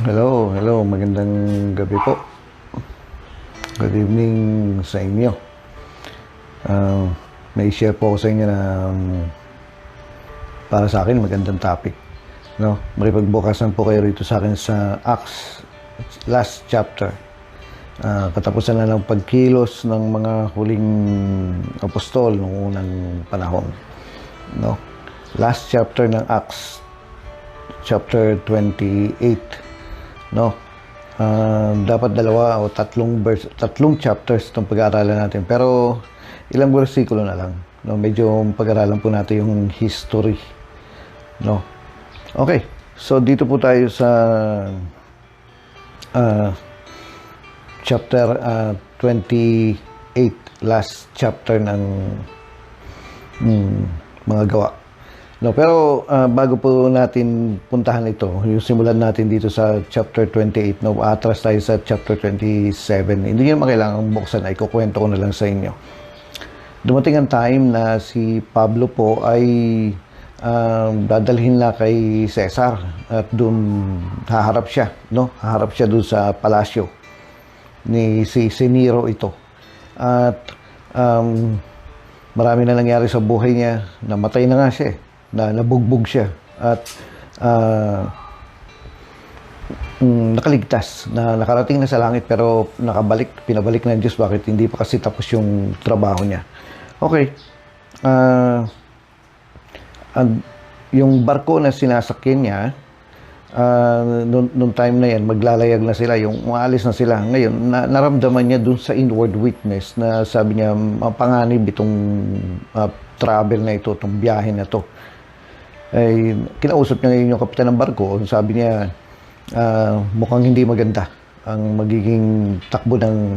Hello, magandang gabi po. Good evening sa inyo. May share po ako sa inyo na para sa akin magandang topic. No? Makipagbukasan po kayo rito sa akin sa Acts last chapter. Katapusan na ng pagkilos ng mga huling apostol noong unang panahon. No? Last chapter ng Acts, chapter 28. No? Dapat dalawa o tatlong chapters itong pag-aaralan natin. Pero ilang bersikulo na lang. No? Medyo pag-aaralan po natin yung history. No? Okay. So dito po tayo sa chapter 28, last chapter ng mga gawa. No, pero bago po natin puntahan ito, yung simulan natin dito sa chapter 28, no, atras tayo sa chapter 27. Hindi nyo makailangang buksan, ay kukwento ko na lang sa inyo. Dumating ang time na si Pablo po ay dadalhin na kay Cesar at doon haharap siya, no? Haharap siya doon sa palasyo ni si Nero ito. At marami na nangyari sa buhay niya, namatay na nga siya na nabugbog siya at nakaligtas na nakarating na sa langit pero pinabalik ng Diyos. Bakit? Hindi pa kasi tapos yung trabaho niya. Okay. Yung barko na sinasakyan niya, nung time na yan, maglalayag na sila, yung umaalis na sila. Ngayon, naramdaman niya dun sa inward witness na sabi niya, panganib itong travel na ito, itong biyahe na to. Ay kinausap niya ngayon yung kapitan ng barko. Sabi niya, mukhang hindi maganda ang magiging takbo ng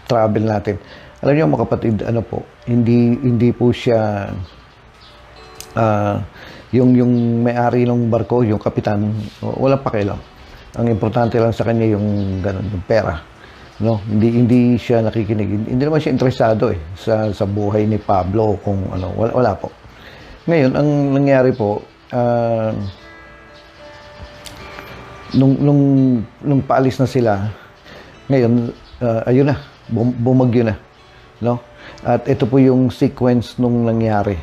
travel natin. Alam niyo mga kapatid, ano po, hindi po siya yung may-ari ng barko, yung kapitan, walang pakialam. Ang importante lang sa kanya yung ganun, yung pera. No, hindi siya nakikinig. Hindi naman siya interesado sa buhay ni Pablo kung ano, wala po. Ngayon, ang nangyari po, nung paalis na sila, ngayon, ayun na, bumagyo na, no? At ito po yung sequence nung nangyari.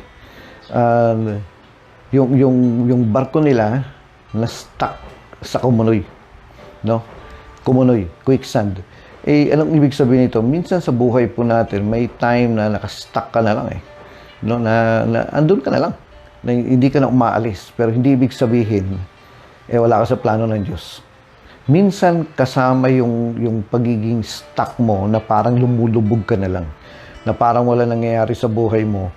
Yung barko nila na stuck sa Kumunoy, no? Kumunoy, quicksand. Anong ibig sabihin nito? Minsan sa buhay po natin, may time na nakastuck ka na lang no? Na andun ka na lang. Na hindi ka na umaalis. Pero hindi ibig sabihin, wala ka sa plano ng Diyos. Minsan kasama yung pagiging stuck mo na parang lumulubog ka na lang. Na parang wala nangyayari sa buhay mo.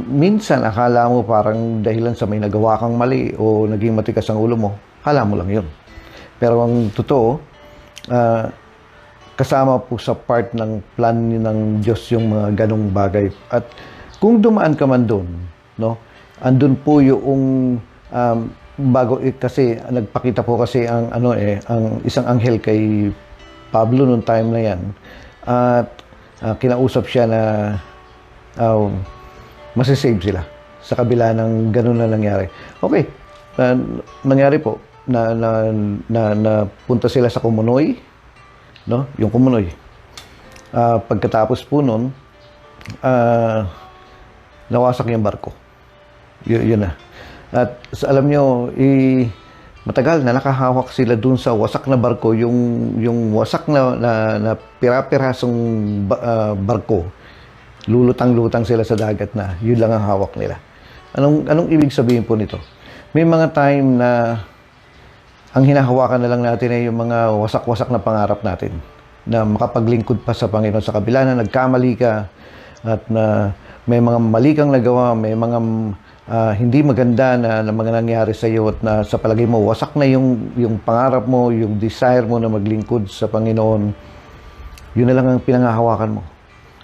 Minsan akala mo parang dahilan sa may nagawa kang mali o naging matikas ang ulo mo. Akala mo lang yun. Pero ang totoo, kasama po sa part ng plan ng Diyos yung mga ganong bagay. At kung dumaan ka man doon, no, andun po yung bago kasi nagpakita po kasi ang ang isang anghel kay Pablo noong time na yan. At kinausap siya na masisave sila sa kabila ng ganon na nangyari. Okay, nangyari po na punta sila sa Kumunoy, no? Yung Kumunoy. Pagkatapos po nun, nawasak yung barko. Yun na. At alam nyo, matagal na nakahawak sila dun sa wasak na barko, yung wasak na pira-pirasong barko. Lulutang-lutang sila sa dagat na yun lang ang hawak nila. Anong ibig sabihin po nito? May mga time na ang hinahawakan na lang natin ay yung mga wasak-wasak na pangarap natin na makapaglingkod pa sa Panginoon sa kabila na nagkamali ka at na may mga mali kang nagawa, may mga hindi maganda na mga nangyari sa iyo at na sa palagay mo wasak na yung pangarap mo, yung desire mo na maglingkod sa Panginoon. Yun na lang ang pinanghahawakan mo.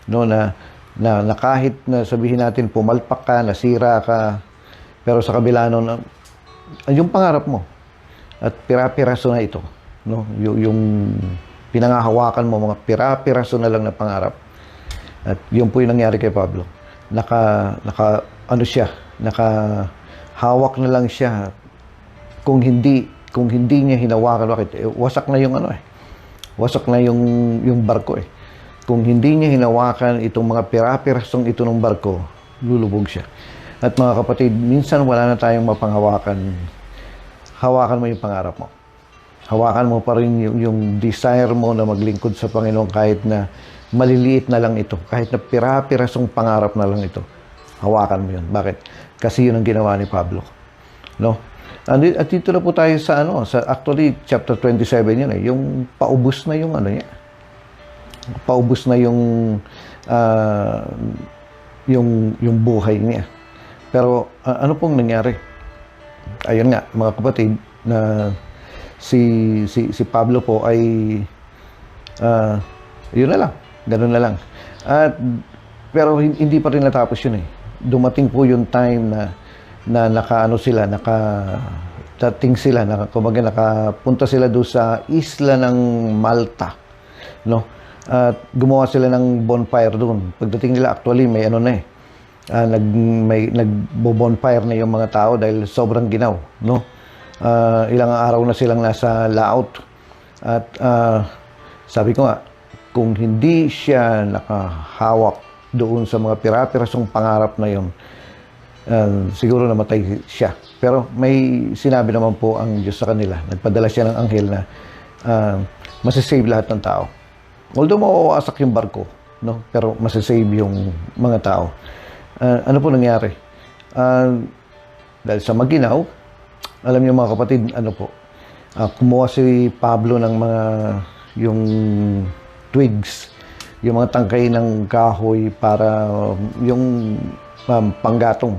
No, na kahit na sabihin natin pumalpak ka, nasira ka, pero sa kabila nun, yung pangarap mo. At pira-piraso na ito, no? Yung pinanghahawakan mo, mga pira-piraso na lang na pangarap. At yun po yung nangyari kay Pablo. Nakahawak na lang siya kung hindi niya hinawakan, bakit? Wasak na yung wasak na yung barko eh. Kung hindi niya hinawakan itong mga pira-pirasong ito ng barko, lulubog siya. At mga kapatid, minsan wala na tayong mapanghawakan. Hawakan mo yung pangarap mo. Hawakan mo pa rin yung desire mo na maglingkod sa Panginoon kahit na maliliit na lang ito. Kahit na pira-pirasong pangarap na lang ito. Hawakan mo yun. Bakit? Kasi yun ang ginawa ni Pablo. No? At dito na po tayo sa actually chapter 27 yun eh. Yung paubos na yung niya. Paubos na yung buhay niya. Pero ano pong nangyari? Ayun nga, mga kapatid, na si Pablo po ay yun na lang, ganoon na lang. Pero hindi pa rin natapos yun eh. Dumating po yung time na nakapunta sila doon sa isla ng Malta, no? At gumawa sila ng bonfire doon. Pagdating nila, actually may nagbo-bonfire na yung mga tao dahil sobrang ginaw, no? Ilang araw na silang nasa laot. At sabi ko nga, kung hindi siya nakahawak doon sa mga pira-pirasong pangarap na yon, siguro namatay siya. Pero may sinabi naman po ang Diyos sa kanila. Nagpadala siya ng anghel na masasave lahat ng tao. Although mawawasak yung barko, no? Pero masasave yung mga tao. Ano po nangyari? Dahil sa maginaw, alam niyo mga kapatid, kumuha si Pablo ng yung twigs, yung mga tangkay ng kahoy para yung panggatong.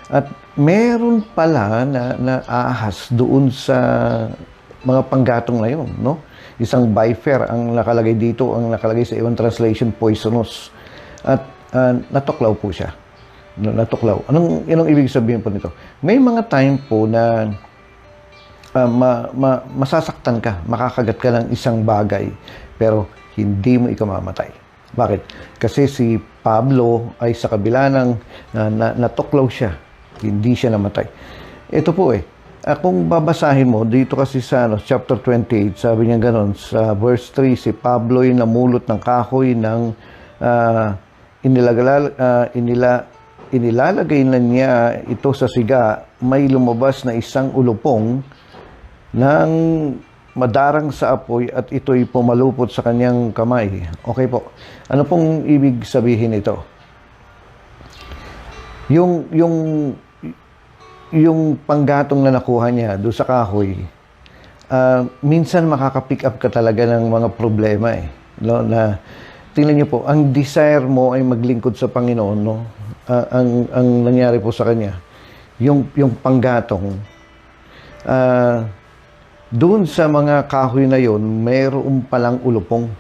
At meron pala na ahas doon sa mga panggatong na yun, no? Isang bifer ang nakalagay dito, ang nakalagay sa ibang translation, poisonous. At natuklaw po siya. Natuklaw. Anong ibig sabihin po nito? May mga time po na masasaktan ka, makakagat ka ng isang bagay, pero hindi mo ikamamatay. Bakit? Kasi si Pablo ay sa kabila ng natuklaw siya, hindi siya namatay. Ito po kung babasahin mo, dito kasi sa chapter 28, sabi niya ganon, sa verse 3, si Pablo ay namulot ng kahoy ng inilalagay na niya ito sa siga, may lumabas na isang ulupong ng madarang sa apoy at ito'y pumalupot sa kanyang kamay. Okay po. Ano pong ibig sabihin ito? Yung panggatong na nakuha niya doon sa kahoy, minsan makaka-pick up ka talaga ng mga problema no? Na tingnan niyo po, ang desire mo ay maglingkod sa Panginoon, no? Ang nangyari po sa kanya, yung panggatong, doon sa mga kahoy na yon, mayroon palang ulupong.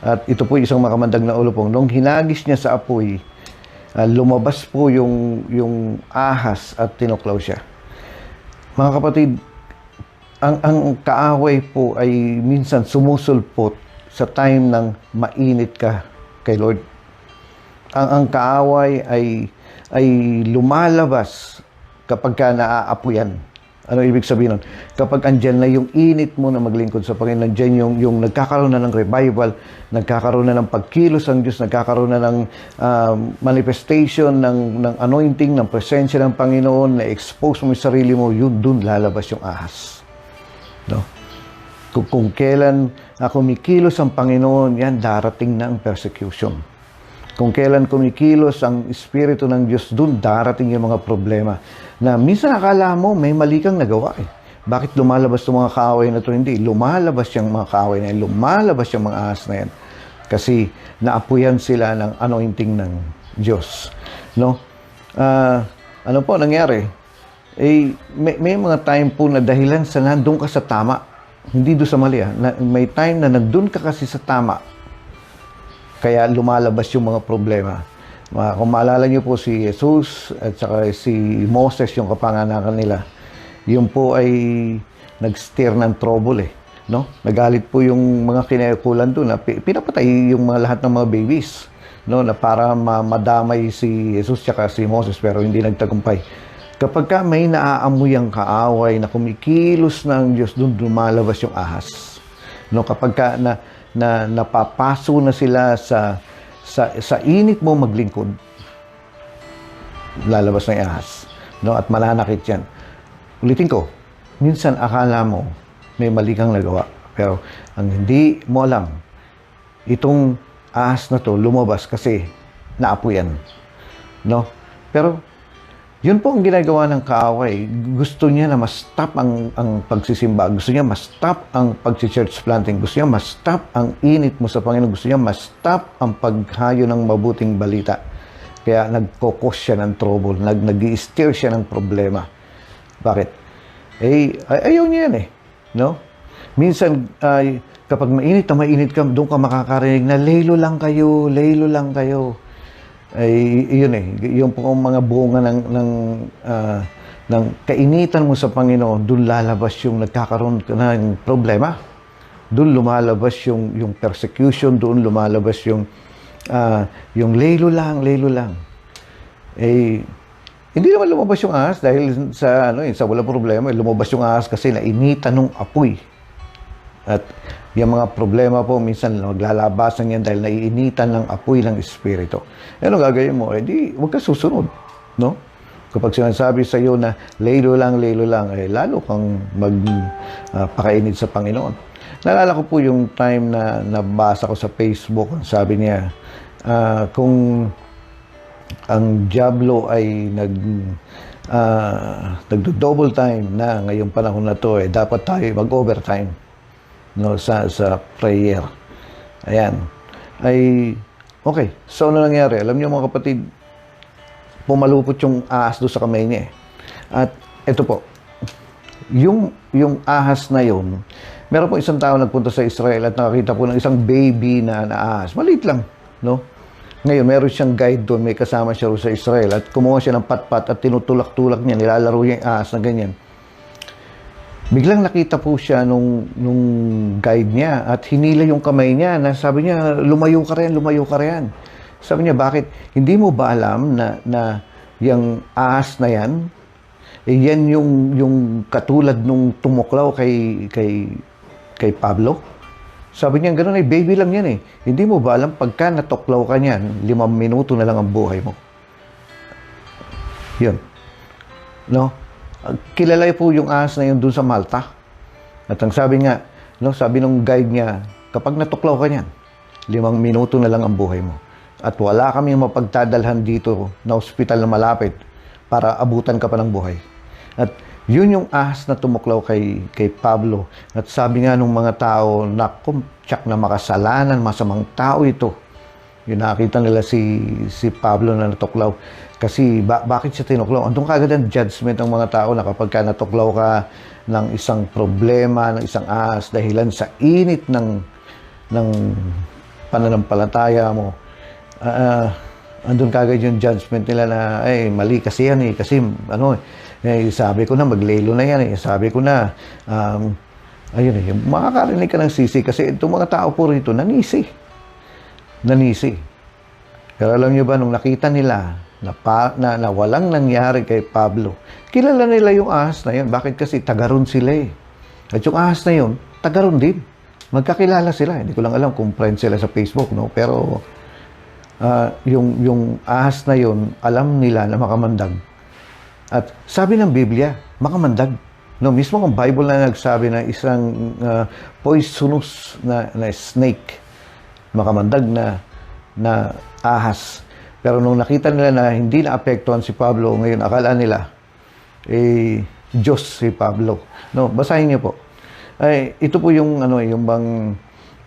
At ito po isang makamandag na ulupong. Nung hinagis niya sa apoy, lumabas po yung ahas at tinuklaw siya. Mga kapatid, ang kaaway po ay minsan sumusulpot sa time ng mainit ka kay Lord. Ang kaaway ay lumalabas kapag ka naaapuyan. Ano ibig sabihin nun? Kapag andyan na yung init mo na maglingkod sa Panginoon, andyan yung nagkakaroon na ng revival, nagkakaroon na ng pagkilos ang Diyos, nagkakaroon na ng manifestation ng anointing, ng presensya ng Panginoon, na-expose mo yung sarili mo, yun dun lalabas yung ahas. No? Kung kailan kumikilos ang Panginoon, yan darating na ang persecution. Kung kailan kumikilos ang Espiritu ng Diyos, dun darating yung mga problema. Na minsan akala mo, may mali kang nagawa Bakit lumalabas yung mga kaaway na ito? Hindi. Lumalabas yung mga kaaway na yan. Lumalabas yung mga ahas na yan. Kasi naapuyan sila ng anointing ng Diyos. No? Ano po nangyari? May mga time po na dahilan sa nandun ka sa tama. Hindi doon sa mali. May time na nandun ka kasi sa tama. Kaya lumalabas yung mga problema. Kung maalala niyo po si Jesus at saka si Moses, yung kapanganakan nila, yun po ay nag-stir ng trouble no? Nagalit po yung mga kinekulan doon na pinapatay yung lahat ng mga babies, no? Na para madamay si Jesus at si Moses, pero hindi nagtagumpay. Kapag ka may naaamoy ang kaaway na kumikilos ng Diyos, doon lumalabas yung ahas. No, kapag ka napapaso na sila sa init mo maglingkod, lalabas na yung ahas. No, at mananakit yan. Ulitin ko, minsan akala mo may mali kang nagawa. Pero ang hindi mo alam, itong ahas na to lumabas kasi naapoy yan. No? Pero yun po ang ginagawa ng kaaway. Gusto niya na ma-stop ang pagsisimba. Gusto niya ma-stop ang pag-church planting. Gusto niya ma-stop ang init mo sa Panginoon. Gusto niya ma-stop ang paghayo ng mabuting balita. Kaya nagkokos siya ng trouble. Nag-i-steer siya ng problema. Bakit? Ayaw niya yan eh. No? Minsan, kapag mainit ka, doon ka makakarinig na laylo lang kayo, laylo lang kayo. Yun eh. Yung po mga bunga ng kainitan mo sa Panginoon, doon lalabas yung nagkakaroon ng problema. Doon lumalabas yung persecution, doon lumalabas yung laylo lang. Hindi naman lumabas yung ahas dahil sa walang problema. Lumabas yung ahas kasi nainitan ng apoy. At yung mga problema po, minsan maglalabasan yan dahil naiinitan ng apoy ng Espiritu. Ano gagawin mo? Huwag ka susunod. No? Kapag sinasabi sa iyo na laylo lang, lalo kang magpakainid sa Panginoon. Naalala ko po yung time na nabasa ko sa Facebook, sabi niya, kung ang Diablo ay nagdo-double time na ngayong panahon na to, dapat tayo mag-overtime. No, sa prayer. Ayan. Okay. So, ano nangyari? Alam niyo mga kapatid, pumalupot yung ahas doon sa kamay niya. At ito po, yung ahas na yun, meron po isang tao nagpunta sa Israel at nakakita po ng isang baby na ahas. Maliit lang, no? Ngayon, meron siyang guide doon, may kasama siya sa Israel at kumuha siya ng patpat at tinutulak-tulak niya, nilalaro niya yung ahas na ganyan. Biglang nakita po siya nung guide niya at hinila yung kamay niya na sabi niya, lumayo ka rin. Sabi niya, bakit? Hindi mo ba alam na yung ahas na yan, yan yung katulad nung tumuklaw kay Pablo? Sabi niya, gano'n baby lang yan eh. Hindi mo ba alam, pagka natuklaw ka niyan, 5 minuto na lang ang buhay mo. Yun. No? Kilala po yung ahas na yun dun sa Malta. At ang sabi nga, sabi nung guide niya, kapag natuklaw ka niyan, 5 minuto na lang ang buhay mo. At wala kaming mapagdadalhan dito na ospital na malapit para abutan ka pa ng buhay. At yun yung ahas na tumuklaw kay Pablo. At sabi nga nung mga tao, tsak na makasalanan, masamang tao ito. Yung nakita nila si Pablo na natuklaw. Kasi bakit siya tinuklaw? Andun kagad ang judgment ng mga tao na kapag ka natuklaw ka ng isang problema, ng isang ahas, dahilan sa init ng pananampalataya mo, andun kagad yung judgment nila na, mali kasi yan eh. Kasi sabi ko na, maglelo na yan eh. Sabi ko na, ayun eh, makakarinig ka ng sisi kasi itong mga tao po rito, nanisi. Pero alam nyo ba, nung nakita nila na walang nangyari kay Pablo, kilala nila yung ahas na yun. Bakit? Kasi tagaron sila eh. At yung ahas na yun, tagaron din. Magkakilala sila. Hindi ko lang alam kung friends sila sa Facebook, no? Pero yung ahas na yun, alam nila na makamandag. At sabi ng Biblia, makamandag. No, mismo ang Bible na nagsabi na isang poisonous na snake, makamandag na ahas. Pero nung nakita nila na hindi naapektuhan si Pablo, ngayon akala nila, Diyos si Pablo. No, basahin niyo po. Ito po yung yung bang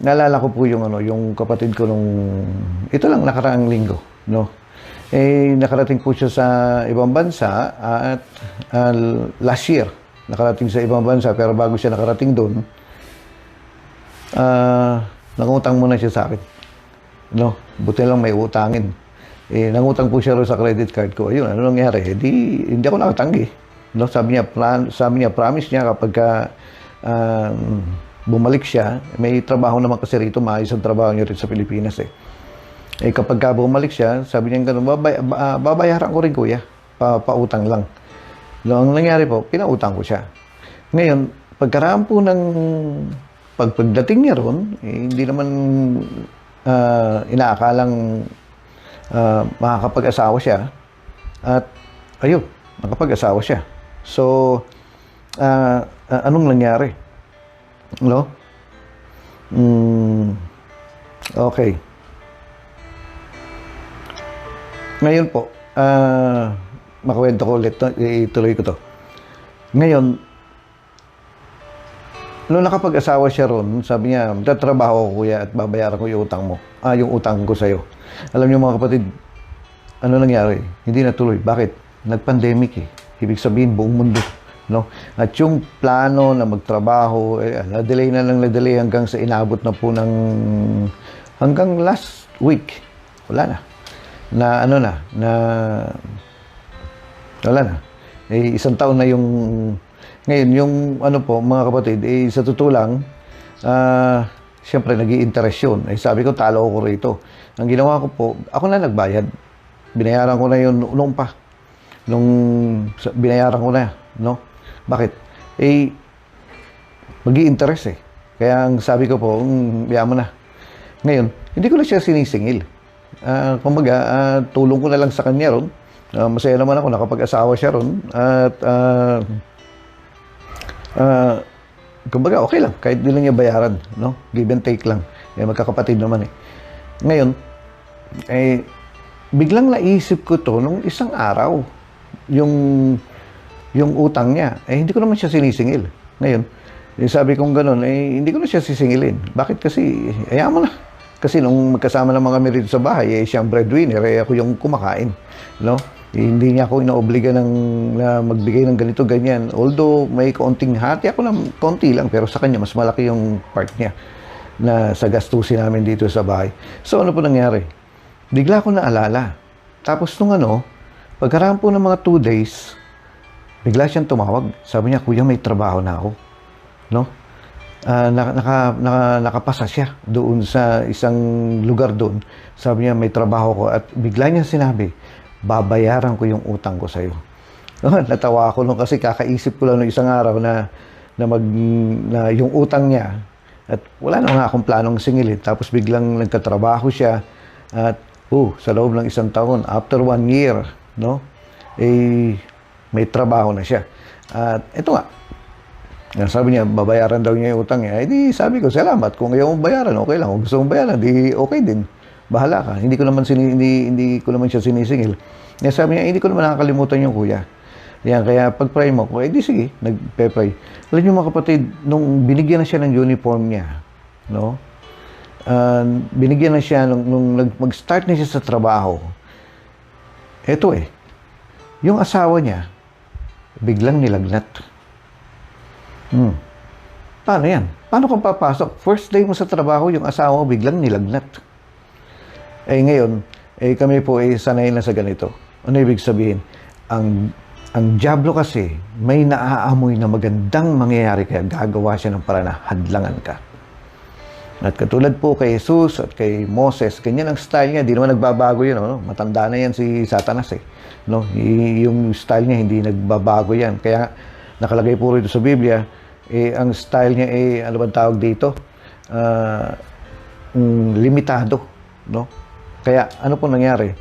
naalala ko po yung kapatid ko nung ito lang nakaraang linggo, no. Nakarating po siya sa ibang bansa at last year nakarating sa ibang bansa, pero bago siya nakarating doon, nangutang muna siya sa akin. No, buti lang may utangin. Nangutang po siya sa credit card ko. Ayun, ano nangyari? Hindi ako nakatanggi. No, sabi niya, promise niya kapag bumalik siya, may trabaho naman kasi rito, maayos ang trabaho niya rin sa Pilipinas eh. Kapag bumalik siya, sabi niya gano'n, babayaran ko rin kuya, pautang lang. No, ang nangyari po, pinautang ko siya. Ngayon, pagkaraan po ng pagdating niya ron, hindi naman inaakalang makakapag-asawa siya. At ayun, nakapag-asawa siya. So, anong nangyari? No? Okay. Ngayon po, makwento ko ulit, ituloy ko to. Ngayon, nung nakapag-asawa siya ron, sabi niya, tatrabaho ko kuya at babayaran ko yung utang mo. Yung utang ko sa'yo. Alam niyo mga kapatid, ano nangyari? Hindi natuloy. Bakit? Nag-pandemic eh. Ibig sabihin, buong mundo. No? At yung plano na magtrabaho, na-delay na lang na-delay hanggang sa inabot na po ng hanggang last week. Wala na. Wala na. Isang taon na yung ngayon, yung ano po, mga kapatid, sa totoo lang, siyempre, nag-i-interest yun. Sabi ko, talo ko rito. Ang ginawa ko po, ako na nagbayad. Binayaran ko na yun noong pa. Binayaran ko na, no? Bakit? Mag-i-interest Kaya ang sabi ko po, biya mo na. Ngayon, hindi ko na siya sinisingil. Kumbaga, tulong ko na lang sa kanya ron. Masaya naman ako, nakapag-asawa siya ron. At, kumbaga, okay lang. Kahit di lang niya bayaran, no? Give and take lang. Magkakapatid naman Ngayon, biglang naisip ko to nung isang araw, yung utang niya. Hindi ko naman siya sinisingil. Ngayon, sabi kong ganun, hindi ko na siya sisingilin. Bakit? Kasi, ayaw mo na. Kasi nung magkasama naman kami rito sa bahay, siyang breadwinner, ako yung kumakain. No? Hindi niya ako inaobliga na magbigay ng ganito, ganyan. Although may kaunting hati ako lang, kaunti lang, pero sa kanya mas malaki yung part niya na sa gastusin namin dito sa bahay. So ano po nangyari? Bigla ko naalala. Tapos nung pagkaraan po ng mga 2 days, bigla siyang tumawag. Sabi niya, kuya, may trabaho na ako. No? Nakapasa siya doon sa isang lugar doon. Sabi niya, may trabaho ko. At bigla niya sinabi, babayaran ko yung utang ko sa'yo. Natawa ako nung kasi kakaisip ko lang ng isang araw na yung utang niya at wala na nga akong planong singilin. Tapos biglang nagkatrabaho siya at sa loob ng isang taon, after 1 year, no? May trabaho na siya. At ito nga, sabi niya, babayaran daw niya yung utang niya. Sabi ko, salamat. Kung ayaw mong bayaran, okay lang. Kung gusto mong bayaran, okay din. Bahala ka. Hindi ko naman siya sinisingil. Sabi niya, hindi ko naman nakakalimutan yung kuya. Yan, kaya pag-pray mo ko, sige, nagpe-pray. Alam niyo mga kapatid, nung binigyan na siya ng uniform niya, no? Binigyan na siya, nung mag-start na siya sa trabaho, eto yung asawa niya, biglang nilagnat. Paano yan? Paano kung papasok? First day mo sa trabaho, yung asawa mo biglang nilagnat. Ngayon, kami po sanay na sa ganito. Ano ibig sabihin? Ang diablo kasi, may naaamoy na magandang mangyayari kaya gagawa siya ng para na hadlangan ka. At katulad po kay Jesus at kay Moses, ganyan ang style niya. Di naman nagbabago yun. No? Matanda na yan si Satanas No? Yung style niya, hindi nagbabago yan. Kaya nakalagay po rito sa Biblia, ang style niya ano bang tawag dito? Limitado. No? Kaya ano po nangyari?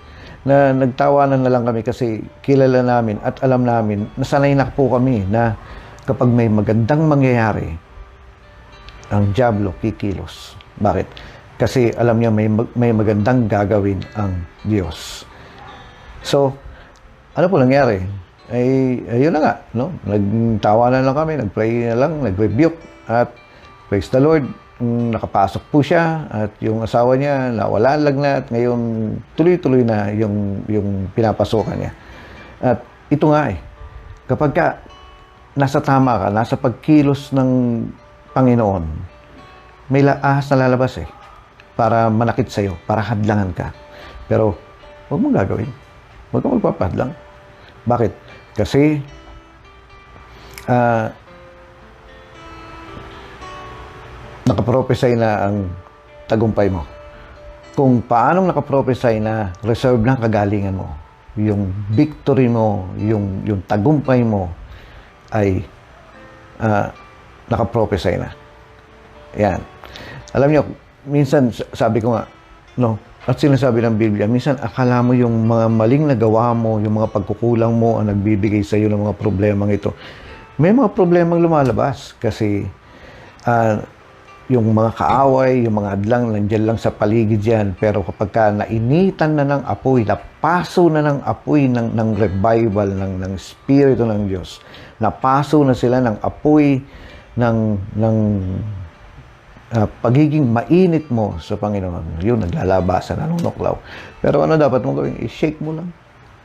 Na nagtawanan na lang kami kasi kilala namin at alam namin, nasanay na po kami na kapag may magandang mangyayari, ang diablo kikilos. Bakit? Kasi alam niya may magandang gagawin ang Diyos. So, ano po nangyari? Ayun na nga, no? Nagtawanan lang kami, nagpray na lang, nag-rebuke at praise the Lord. Nakapasok po siya at yung asawa niya nawala lang na at ngayon tuloy-tuloy na yung pinapasokan niya. At ito nga kapag ka nasa tama ka, nasa pagkilos ng Panginoon, may ahas na lalabas para manakit sa'yo, para hadlangan ka. Pero huwag mong gagawin. Huwag kang magpapahadlang. Bakit? Kasi nakaprophesy na ang tagumpay mo. Kung paanong nakaprophesy na reserve ng kagalingan mo, yung victory mo, yung tagumpay mo ay nakaprophesy na. Yan. Alam niyo, minsan sabi ko nga, no, at sinasabi ng Biblia, minsan akala mo yung mga maling nagawa mo, yung mga pagkukulang mo ang nagbibigay sa iyo ng mga problemang ito. May mga problemang lumalabas kasi yung mga kaaway, yung mga adlang nandiyan lang sa paligid yan. Pero kapag ka nainitan na ng apoy, napaso na ng apoy ng revival, ng Espiritu ng Diyos, napaso na sila ng apoy ng pagiging mainit mo sa Panginoon, yun, naglalabasan, nanunuklaw. Pero ano dapat mo gawin? I-shake mo lang.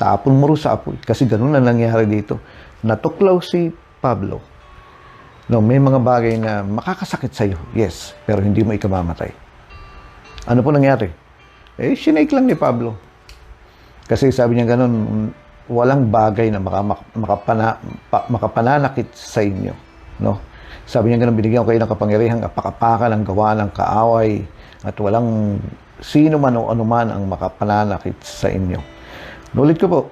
Tapon mo rin sa apoy. Kasi ganun na nangyari dito. Natuklaw si Pablo. No, may mga bagay na makakasakit sa'yo. Yes, pero hindi mo ikamamatay. Ano po nangyari? Sinake lang ni Pablo. Kasi sabi niya ganun, walang bagay na makapananakit sa inyo. No? Sabi niya ganun, binigyan ko kayo ng kapangyarihang apakapakan ang gawa ng kaaway at walang sino man o anuman ang makapananakit sa inyo. Nulit ko po,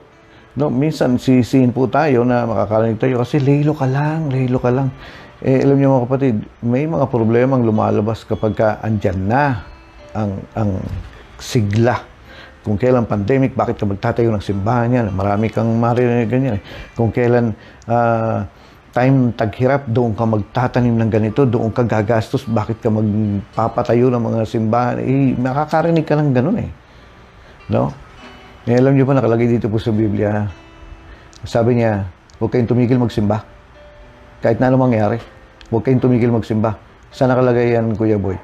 no, minsan sisihin po tayo na makakarinig tayo kasi lehilo ka lang. Alam niyo mga kapatid, may mga problemang lumalabas kapag ka andyan na ang sigla. Kung kailan pandemic, bakit ka magtatayo ng simbahan yan? Marami kang marinig ganyan. Kung kailan time taghirap, doon ka magtatanim ng ganito, doon ka gagastos, bakit ka magpapatayo ng mga simbahan? Makakarinig ka ng ganun eh. No? Alam niyo ba, nakalagay dito po sa Biblia, sabi niya, huwag kayong tumigil magsimba. Kahit na ano mangyari, huwag kayong tumigil magsimba. Saan nakalagay yan, Kuya Boy?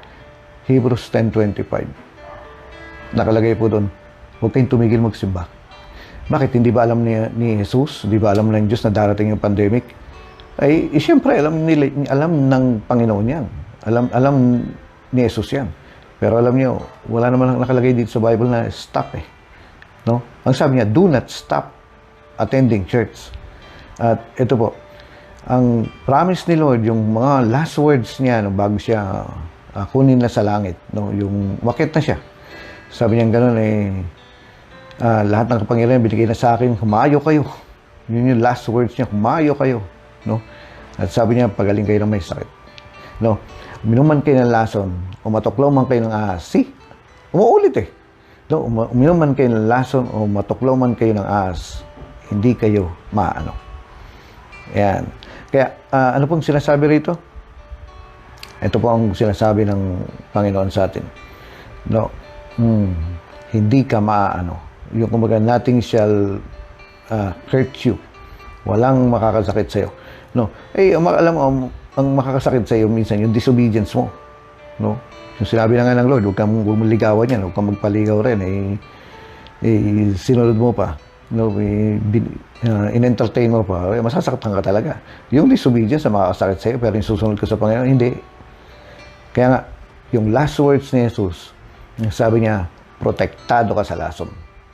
Hebrews 10:25. Nakalagay po doon, huwag kayong tumigil magsimba. Bakit? Hindi ba alam ni Jesus? Hindi ba alam ng Diyos na darating yung pandemic? Siyempre, alam ng Panginoon yan. Alam ni Jesus yan. Pero alam niyo, wala naman nakalagay dito sa Bible na stop eh. No? Ang sabi niya, do not stop attending church. At ito po, ang promise ni Lord, yung mga last words niya bago siya kunin na sa langit, no? Yung wakit na siya. Sabi niya gano'n lahat ng kapangyarihan binigay na sa akin, humayo kayo. Yun yung last words niya, humayo kayo. No? At sabi niya, pagaling kayo ng may sakit. No? Uminom man kayo ng lason, o matuklaw man kayo ng ahas. Umuulit eh. No? Uminom man kayo ng lason, o matuklaw man kayo ng ahas, hindi kayo maano. Yan. Kaya, ano pong sinasabi rito? Ito po ang sinasabi ng Panginoon sa atin. No? Hindi ka maano. Yung kumbaga, nothing shall hurt you. Walang makakasakit sa'yo. No? Alam mo, ang makakasakit sa'yo minsan, yung disobedience mo. No? Yung sinabi na nga ng Lord, huwag kang ligawan yan, huwag kang magpaligaw rin. Sinunod mo pa. No? In-entertain mo pa. Masasaktan ka talaga. Yung disobedience na makakasakit sa'yo, pero yung susunod ka sa Panginoon, hindi. Kaya nga, yung last words ni Jesus, sabi niya, protektado ka sa lason.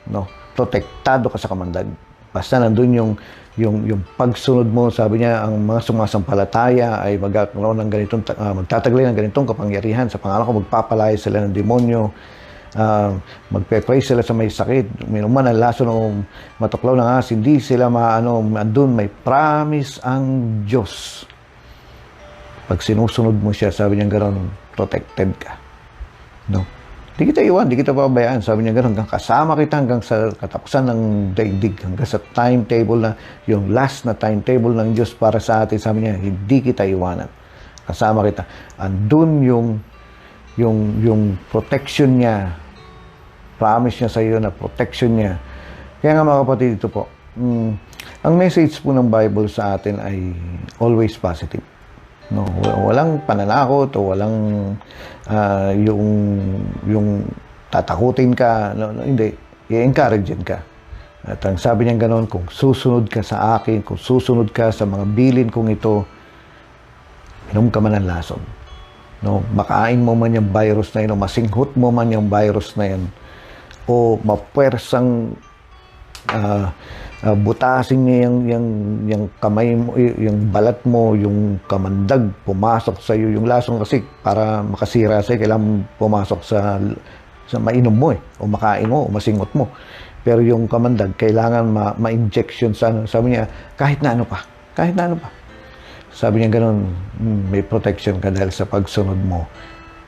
No? Protektado ka sa kamandag. Basta nandun yung pagsunod mo, sabi niya, ang mga sumasampalataya ay magkakaroon ng ganitong, magtataglay ng ganitong kapangyarihan. Sa pangalan ko, magpapalaya sila ng demonyo, magpe-pray sila sa may sakit, minuman ang lason o matuklaw ng ahas, hindi sila andun may promise ang Diyos. Pag sinusunod mo siya, sabi niya gano'n, protected ka. No? Di kita iwan, di kita pabayaan. Sabi niya gano'n, hanggang kasama kita hanggang sa katapusan ng daigdig, hanggang sa timetable na, yung last na timetable ng Diyos para sa atin. Sabi niya, hindi kita iwanan. Kasama kita. Andun yung protection niya. Promise niya sa iyo na protection niya. Kaya nga mga kapatid, ito po. Ang message po ng Bible sa atin ay always positive. No, walang pananakot o walang yung tatakutin ka, no, hindi, i-encourage ka. At ang sabi niya ganoon, kung susunod ka sa akin, kung susunod ka sa mga bilin kong ito, inom ka man ng lason. No, makain mo man yung virus na yun, o masinghot mo man yung virus na yan, o mapwersang butasin niya yung kamay mo, yung balat mo, yung kamandag, pumasok sa iyo. Yung lasong kasi, para makasira sa'yo, kailangan pumasok sa mainom mo o makain mo, o masingot mo. Pero yung kamandag, kailangan ma-injection sa ano. Sabi niya, kahit na ano pa. Kahit na ano pa. Sabi niya ganun, may protection ka dahil sa pagsunod mo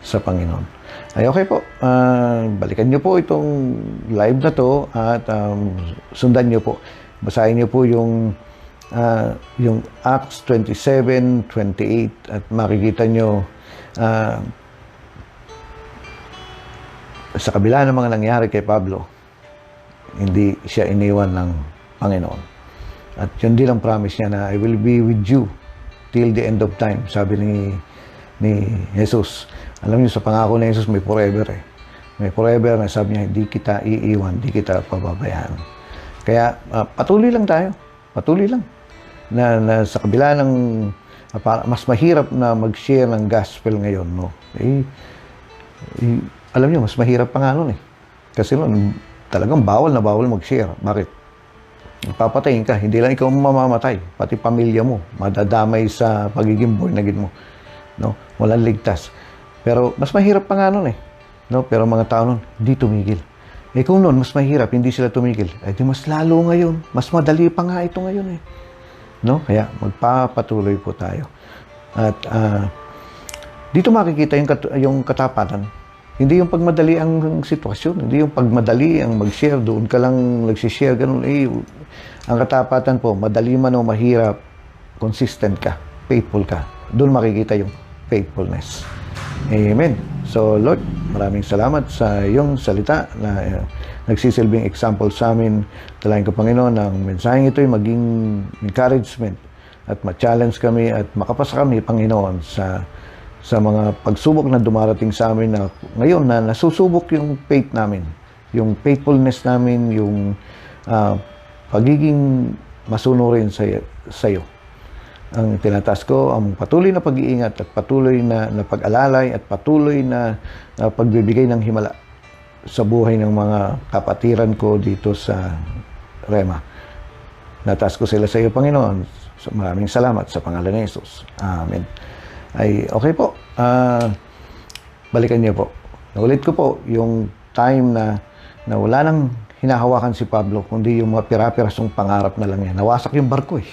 sa Panginoon. Ay okay po, balikan niyo po itong live na to at sundan niyo po. Basahin niyo po yung Acts 27:28 at makikita niyo sa kabila ng mga nangyari kay Pablo, hindi siya iniwan ng Panginoon. At yun din ang promise niya na I will be with you till the end of time, sabi ni Jesus. Alam niyo, sa pangako ni Jesus may forever eh. May forever na sabi niya, hindi kita iiwan, hindi kita pababayaan. Kaya patuloy lang tayo. Patuloy lang. Na sa kabila ng mas mahirap na mag-share ng gospel ngayon, no? Alam niyo, mas mahirap pa nga nun eh. Kasi nun, talagang bawal na bawal mag-share. Bakit? Ipapatayin ka. Hindi lang ikaw mamamatay. Pati pamilya mo. Madadamay sa pagiging born again mo. No? Walang ligtas. Pero mas mahirap pa nga nun eh. No? Pero mga tao nun, hindi tumigil. Eh kung nun, mas mahirap, hindi sila tumigil. Eh di mas lalo ngayon. Mas madali pa nga ito ngayon eh. No? Kaya magpapatuloy po tayo. At dito makikita yung katapatan. Hindi yung pagmadali ang sitwasyon. Hindi yung pagmadali ang mag-share. Doon ka lang nagsishare. Ganun. Ang katapatan po, madali man o mahirap, consistent ka. Faithful ka. Doon makikita yung faithfulness. Amen. So, Lord, maraming salamat sa iyong salita na nagsisilbing example sa amin. Talagang ko, Panginoon, ang mensaheng ito ay maging encouragement at ma-challenge kami at makapasa kami, Panginoon, sa mga pagsubok na dumarating sa amin na ngayon na nasusubok yung faith namin, yung faithfulness namin, yung pagiging masunurin sa iyo. Ang tinataas ko, ang patuloy na pag-iingat at patuloy na pag-alalay at patuloy na pagbibigay ng himala sa buhay ng mga kapatiran ko dito sa Rema. Nataas ko sila sa iyo, Panginoon. Maraming salamat sa pangalan ni Jesus. Amen. Ay okay po, balikan niyo po. Naulit ko po yung time na wala nang hinahawakan si Pablo, kundi yung mga pira-pirasong pangarap na lang yan. Nawasak yung barko eh.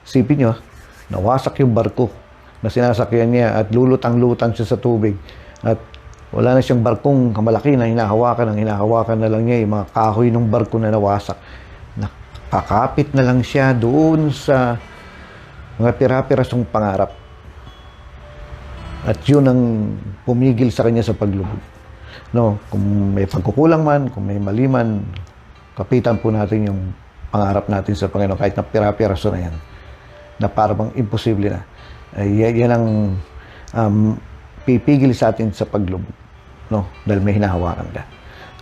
Isipin niyo, nawasak yung barko na sinasakyan niya at lulutang-lutang siya sa tubig. At wala na siyang barkong kamalaki na hinahawakan. Ang hinahawakan na lang niya yung mga kahoy ng barko na nawasak. Nakakapit na lang siya doon sa mga pira-pirasong pangarap. At yun ang pumigil sa kanya sa paglubog. No, kung may pagkukulang man, kung may mali man, kapitan po natin yung pangarap natin sa Panginoon kahit na pira-piraso na yan. Na parang imposible na. Yan ang pipigil sa atin sa paglubog. No, dahil may hinahawakan ka.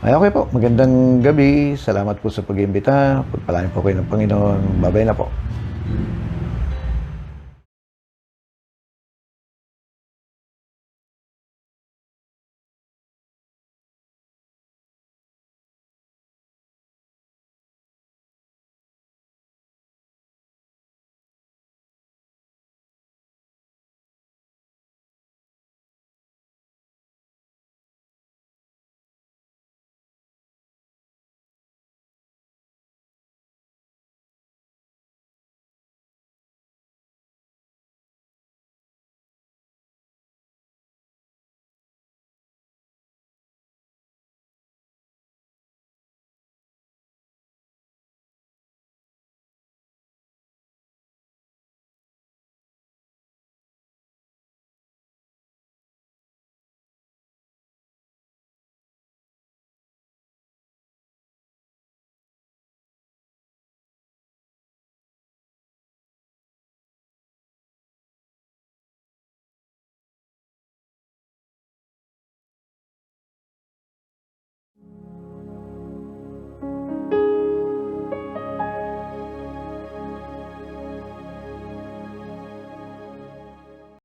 Ay okay po, magandang gabi. Salamat po sa pag-iimbita. Pagpalain po kayo ng Panginoon. Babay na po.